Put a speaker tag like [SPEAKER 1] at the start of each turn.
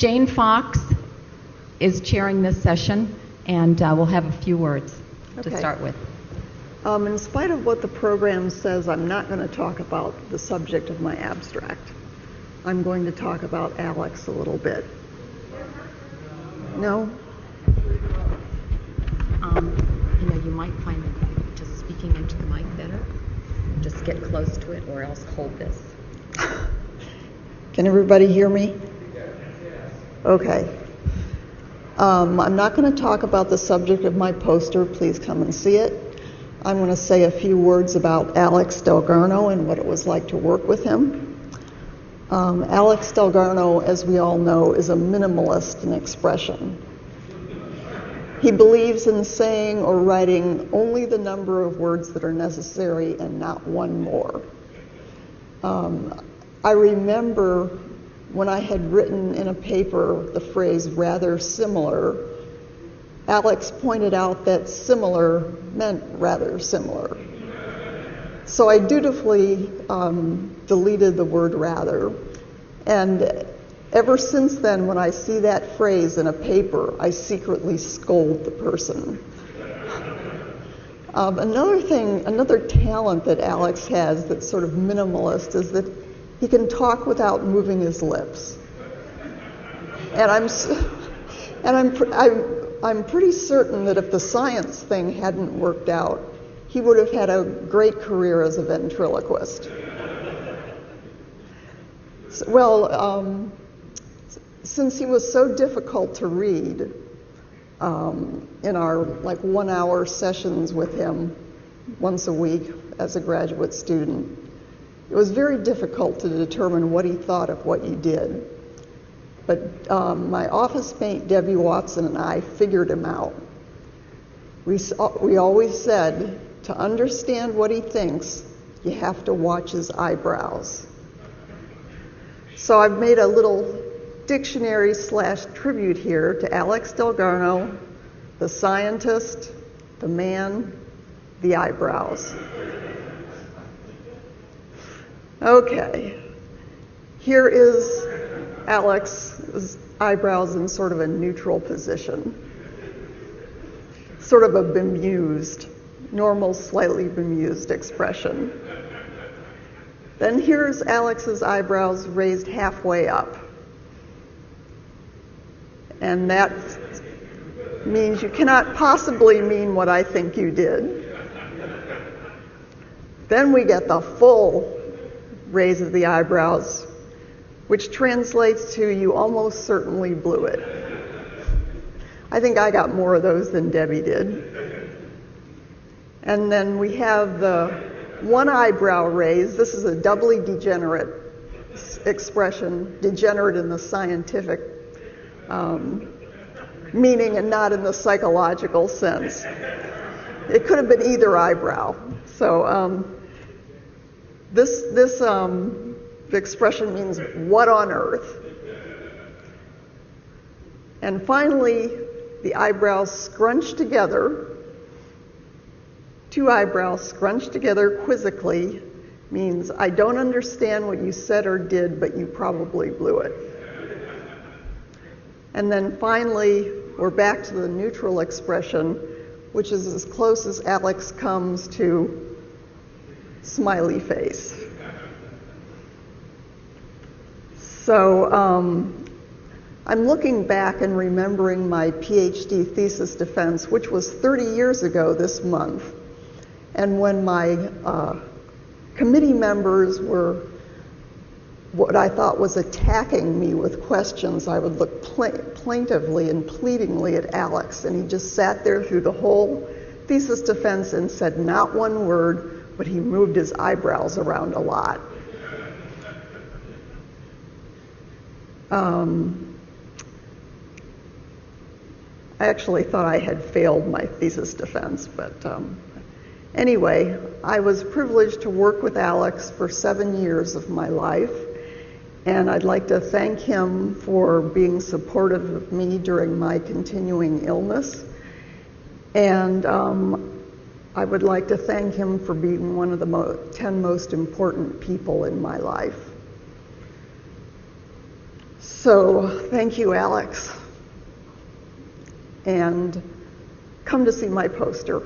[SPEAKER 1] Jane Fox is chairing this session, and we'll have a few words to start with.
[SPEAKER 2] In spite of what the program says, I'm not going to talk about the subject of my abstract. I'm going to talk about Alex a little bit. No?
[SPEAKER 1] You might find that just speaking into the mic better. Just get close to it, or else hold this.
[SPEAKER 2] Can everybody hear me? Okay. I'm not going to talk about the subject of my poster. Please come and see it. I'm going to say a few words about Alex Dalgarno and what it was like to work with him. Alex Dalgarno, as we all know, is a minimalist in expression. He believes in saying or writing only the number of words that are necessary and not one more. I remember when I had written in a paper the phrase rather similar, Alex pointed out that similar meant rather similar. So I dutifully deleted the word rather, and ever since then, when I see that phrase in a paper, I secretly scold the person. Another talent that Alex has that's sort of minimalist is that he can talk without moving his lips. And I'm pretty certain that if the science thing hadn't worked out, he would have had a great career as a ventriloquist. Since he was so difficult to read in our 1 hour sessions with him once a week as a graduate student, it was very difficult to determine what he thought of what you did. But my office mate, Debbie Watson, and I figured him out. We always said, to understand what he thinks, you have to watch his eyebrows. So I've made a little dictionary / tribute here to Alex Dalgarno, the scientist, the man, the eyebrows. Okay, here is Alex's eyebrows in sort of a neutral position, sort of a bemused, normal, slightly bemused expression. Then here's Alex's eyebrows raised halfway up. And that means you cannot possibly mean what I think you did. Then we get the full raise of the eyebrows, which translates to you almost certainly blew it. I think I got more of those than Debbie did. And then we have the one eyebrow raise. This is a doubly degenerate expression, degenerate in the scientific meaning and not in the psychological sense. It could have been either eyebrow. So this expression means what on earth? And finally, the eyebrows scrunched together. Two eyebrows scrunched together quizzically means I don't understand what you said or did, but you probably blew it. And then finally, we're back to the neutral expression, which is as close as Alex comes to smiley face. So I'm looking back and remembering my PhD thesis defense, which was 30 years ago this month. And when my committee members were what I thought was attacking me with questions, I would look plaintively and pleadingly at Alex, and he just sat there through the whole thesis defense and said not one word, but he moved his eyebrows around a lot. I actually thought I had failed my thesis defense, but anyway, I was privileged to work with Alex for 7 years of my life, and I'd like to thank him for being supportive of me during my continuing illness, and I would like to thank him for being one of the 10 most important people in my life. So thank you, Alex. And come to see my poster.